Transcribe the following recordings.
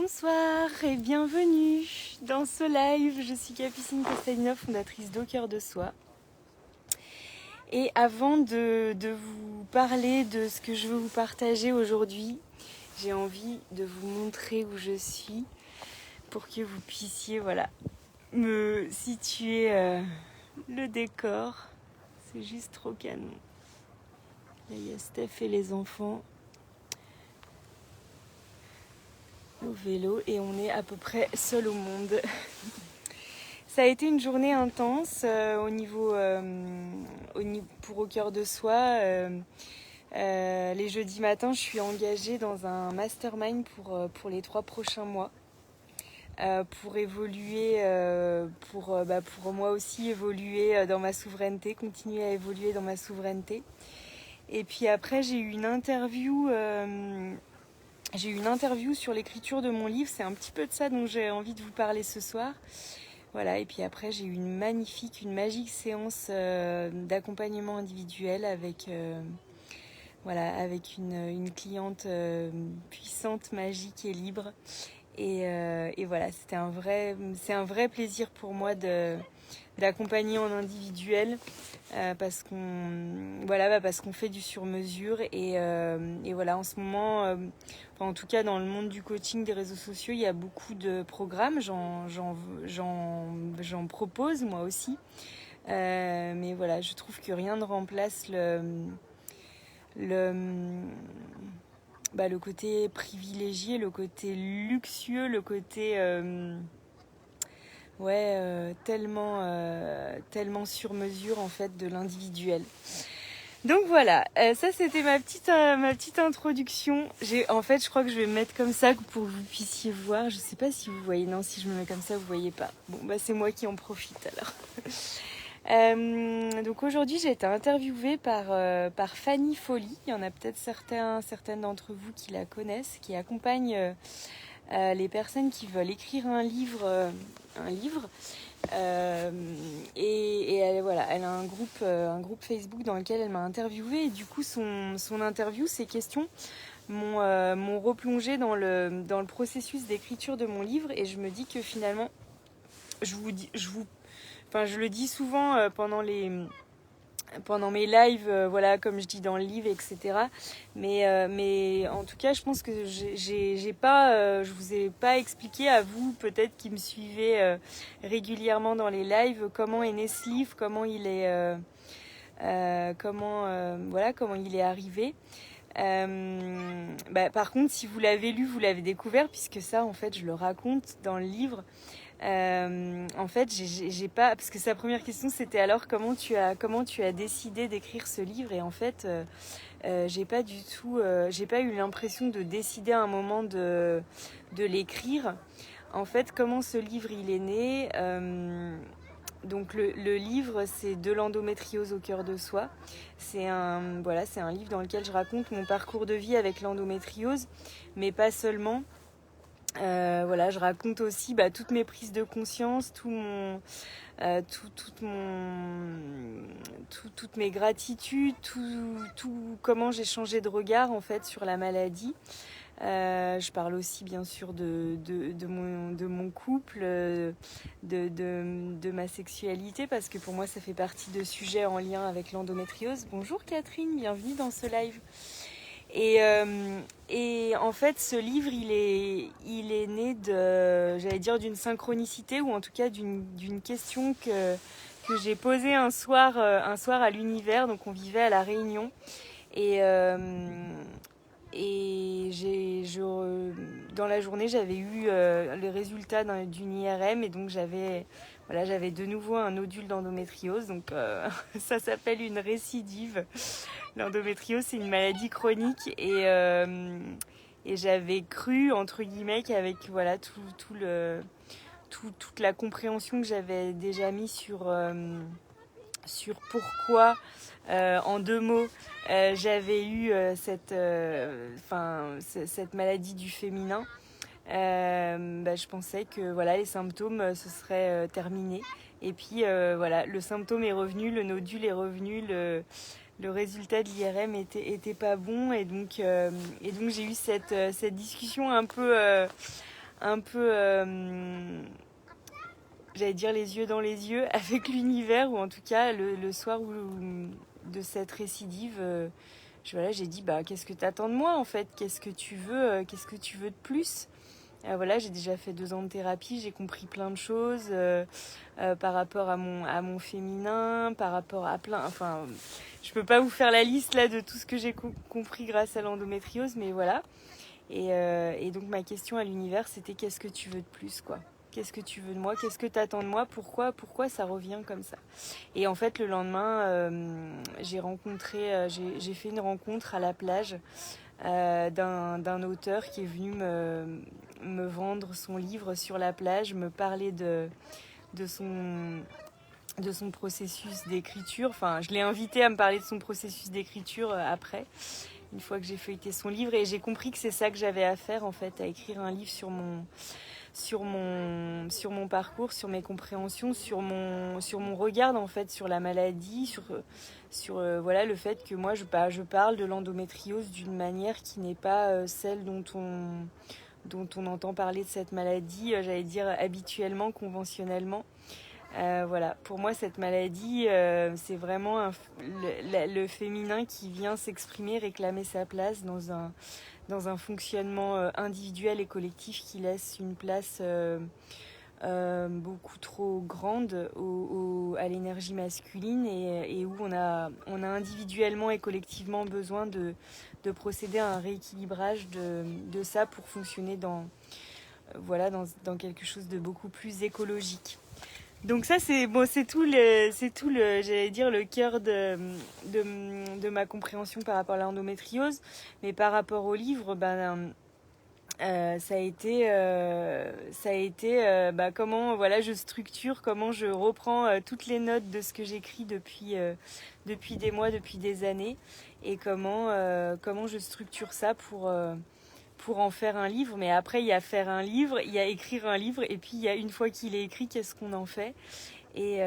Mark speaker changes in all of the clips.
Speaker 1: Bonsoir et bienvenue dans ce live. Je suis Capucine Castagnov, fondatrice d'Au Cœur de Soi. Et avant de vous parler de ce que je veux vous partager aujourd'hui, j'ai envie de vous montrer où je suis pour que vous puissiez me situer le décor. C'est juste trop canon. Là, il y a Steph et les enfants au vélo et on est à peu près seul au monde. Ça a été une journée intense pour Au Cœur de Soi. Les jeudis matins, je suis engagée dans un mastermind pour les 3 prochains mois. Pour évoluer, pour moi aussi évoluer dans ma souveraineté, continuer à évoluer dans ma souveraineté. Et puis après, j'ai eu une interview sur l'écriture de mon livre. C'est un petit peu de ça dont j'ai envie de vous parler ce soir. Voilà, et puis après, j'ai eu une magique séance d'accompagnement individuel avec une cliente puissante, magique et libre. Et voilà, c'est un vrai plaisir pour moi d'accompagner en individuel parce qu'on fait du sur-mesure et voilà, en ce moment, en tout cas dans le monde du coaching, des réseaux sociaux, il y a beaucoup de programmes, j'en propose moi aussi, mais voilà, je trouve que rien ne remplace le côté privilégié, le côté luxueux, le côté tellement sur mesure en fait de l'individuel. Donc voilà, ça c'était ma petite introduction. Je crois que je vais me mettre comme ça pour que vous puissiez voir. Je sais pas si vous voyez, non, si je me mets comme ça vous voyez pas. Bon bah c'est moi qui en profite alors. Donc aujourd'hui j'ai été interviewée par Fanny Folly. Il y en a peut-être certaines d'entre vous qui la connaissent, qui accompagne les personnes qui veulent écrire un livre. Et elle a un groupe Facebook dans lequel elle m'a interviewée. Et du coup son interview, ses questions m'ont replongée dans le processus d'écriture de mon livre. Et je me dis que finalement, je le dis souvent pendant mes lives, comme je dis dans le livre, etc. Mais en tout cas, je pense que je vous ai pas expliqué à vous, peut-être qui me suivez régulièrement dans les lives, comment est né ce livre, comment il est, comment il est arrivé. Par contre, si vous l'avez lu, vous l'avez découvert, puisque ça, en fait, je le raconte dans le livre. En fait, j'ai pas, parce que sa première question c'était alors comment tu as décidé d'écrire ce livre, et en fait j'ai pas eu l'impression de décider à un moment de l'écrire. En fait, comment ce livre il est né, donc le livre c'est De l'endométriose au cœur de soi. C'est un livre dans lequel je raconte mon parcours de vie avec l'endométriose, mais pas seulement. Je raconte aussi toutes mes prises de conscience, toutes mes gratitudes, tout comment j'ai changé de regard en fait sur la maladie. Je parle aussi bien sûr de mon couple, de ma sexualité, parce que pour moi ça fait partie de sujets en lien avec l'endométriose. Bonjour Catherine, bienvenue dans ce live. Et en fait, ce livre, il est né d'une synchronicité, ou en tout cas d'une question que j'ai posée un soir à l'univers. Donc on vivait à La Réunion dans la journée, j'avais eu les résultats d'une IRM, et donc j'avais de nouveau un nodule d'endométriose. Donc ça s'appelle une récidive. L'endométriose, c'est une maladie chronique, et j'avais cru, entre guillemets, qu'avec toute la compréhension que j'avais déjà mis sur pourquoi, en 2 mots, j'avais eu cette maladie du féminin. Je pensais que les symptômes se seraient terminés. Et puis le symptôme est revenu, le nodule est revenu, le résultat de l'IRM était pas bon, et donc j'ai eu cette discussion un un peu, j'allais dire les yeux dans les yeux avec l'univers, ou en tout cas le soir de cette récidive, j'ai dit qu'est-ce que t'attends de moi en fait, qu'est-ce que tu veux, qu'est-ce que tu veux de plus. Voilà, j'ai déjà fait 2 ans de thérapie, j'ai compris plein de choses par rapport à mon féminin, par rapport à plein... Enfin, je peux pas vous faire la liste là de tout ce que j'ai compris grâce à l'endométriose, mais voilà. Et donc ma question à l'univers, c'était qu'est-ce que tu veux de plus, quoi? Qu'est-ce que tu veux de moi? Qu'est-ce que tu attends de moi? Pourquoi ça revient comme ça? Et en fait, le lendemain, j'ai fait une rencontre à la plage d'un auteur qui est venu me vendre son livre sur la plage, me parler de son processus d'écriture. Enfin, je l'ai invité à me parler de son processus d'écriture après, une fois que j'ai feuilleté son livre, et j'ai compris que c'est ça que j'avais à faire en fait, à écrire un livre sur mon parcours, sur mes compréhensions, sur mon regard en fait sur la maladie, sur voilà, le fait que moi je parle de l'endométriose d'une manière qui n'est pas celle dont on entend parler de cette maladie, j'allais dire habituellement, conventionnellement. Voilà, pour moi cette maladie, c'est vraiment le féminin qui vient s'exprimer, réclamer sa place dans un fonctionnement individuel et collectif qui laisse une place beaucoup trop grande à l'énergie masculine, et où on a individuellement et collectivement besoin de procéder à un rééquilibrage de ça pour fonctionner dans quelque chose de beaucoup plus écologique. Donc ça c'est tout j'allais dire le cœur de ma compréhension par rapport à l'endométriose. Mais par rapport au livre, ça a été comment voilà je structure, comment je reprends toutes les notes de ce que j'écris depuis des mois, depuis des années, et comment je structure ça pour en faire un livre. Mais après, il y a faire un livre, il y a écrire un livre, et puis il y a, une fois qu'il est écrit, qu'est-ce qu'on en fait. Et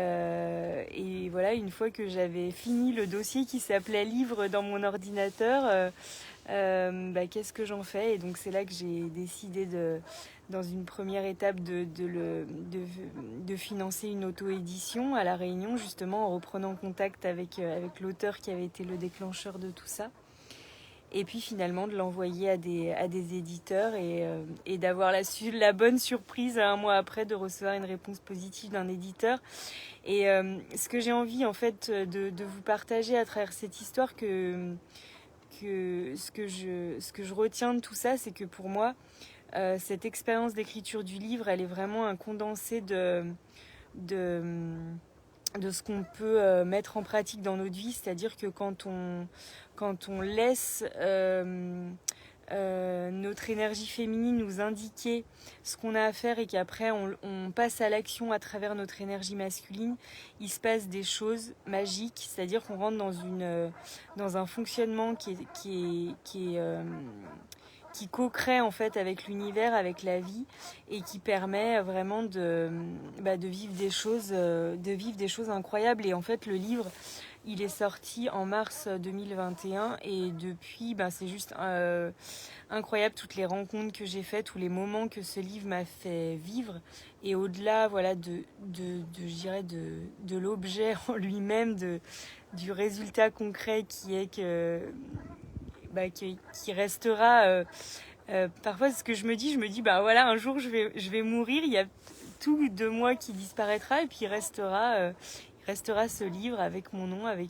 Speaker 1: voilà, une fois que j'avais fini le dossier qui s'appelait livre dans mon ordinateur, qu'est-ce que j'en fais. Et donc c'est là que j'ai décidé dans une première étape de financer une auto-édition à La Réunion, justement en reprenant contact avec l'auteur qui avait été le déclencheur de tout ça. Et puis finalement de l'envoyer à des éditeurs, et d'avoir la bonne surprise 1 mois après de recevoir une réponse positive d'un éditeur. Et ce que j'ai envie en fait de vous partager à travers cette histoire, ce que je retiens de tout ça, c'est que pour moi cette expérience d'écriture du livre, elle est vraiment un condensé de ce qu'on peut mettre en pratique dans notre vie. C'est-à-dire que quand on laisse notre énergie féminine nous indiquer ce qu'on a à faire, et qu'après on passe à l'action à travers notre énergie masculine, il se passe des choses magiques. C'est-à-dire qu'on rentre dans un fonctionnement qui co-crée en fait avec l'univers, avec la vie, et qui permet vraiment de vivre des choses incroyables. Et en fait, le livre, il est sorti en mars 2021, et depuis, c'est juste incroyable toutes les rencontres que j'ai faites, tous les moments que ce livre m'a fait vivre. Et au-delà, voilà, je dirais de l'objet en lui-même, du résultat concret qui est qui restera. Parfois, ce que je me dis, voilà, un jour je vais mourir, il y a tout de moi qui disparaîtra, et puis il restera ce livre avec mon nom, avec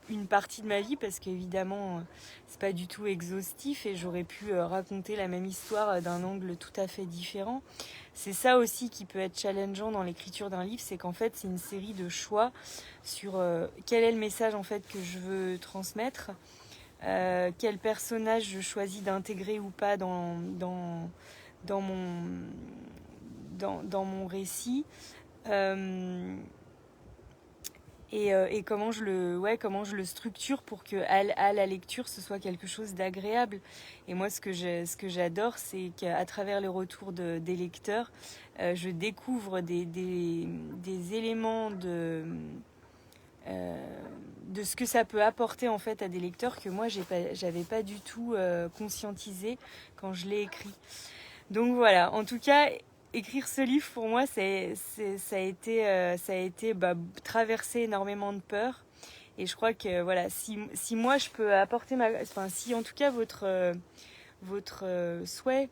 Speaker 1: une partie de ma vie, parce qu'évidemment c'est pas du tout exhaustif, et j'aurais pu raconter la même histoire d'un angle tout à fait différent. C'est ça aussi qui peut être challengeant dans l'écriture d'un livre, c'est qu'en fait c'est une série de choix sur quel est le message en fait que je veux transmettre, quel personnage je choisis d'intégrer ou pas dans mon récit, et comment je le structure pour que à la lecture ce soit quelque chose d'agréable. Et moi ce que j'adore, c'est qu'à travers les retours des lecteurs, je découvre des éléments de ce que ça peut apporter en fait à des lecteurs que moi j'avais pas du tout conscientisé quand je l'ai écrit. Donc voilà, en tout cas, écrire ce livre pour moi, ça a été traverser énormément de peurs. Et je crois que voilà, si moi je peux apporter enfin si en tout cas votre souhait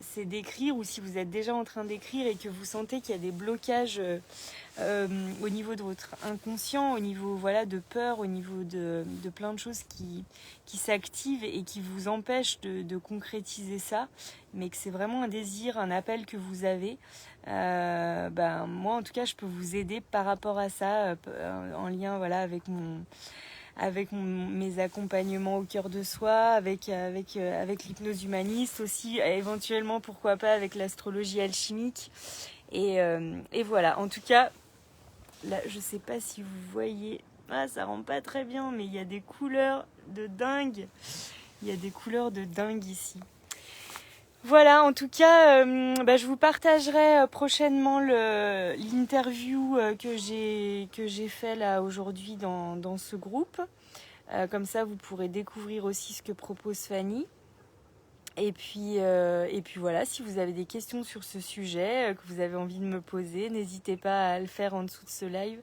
Speaker 1: c'est d'écrire, ou si vous êtes déjà en train d'écrire et que vous sentez qu'il y a des blocages au niveau de votre inconscient, au niveau voilà de peur, au niveau de plein de choses qui s'activent et qui vous empêchent de concrétiser ça, mais que c'est vraiment un désir, un appel que vous avez, moi en tout cas je peux vous aider par rapport à ça, en lien voilà avec mes accompagnements au cœur de soi, avec l'hypnose humaniste aussi, éventuellement pourquoi pas avec l'astrologie alchimique. Et voilà, en tout cas, là je sais pas si vous voyez, ça rend pas très bien, mais il y a des couleurs de dingue. Il y a des couleurs de dingue ici. Voilà, en tout cas, je vous partagerai prochainement l'interview que j'ai fait là aujourd'hui dans ce groupe. Comme ça, vous pourrez découvrir aussi ce que propose Fanny. Et puis voilà, si vous avez des questions sur ce sujet que vous avez envie de me poser, n'hésitez pas à le faire en dessous de ce live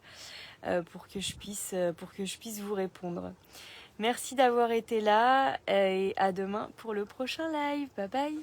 Speaker 1: pour que je puisse vous répondre. Merci d'avoir été là et à demain pour le prochain live. Bye bye.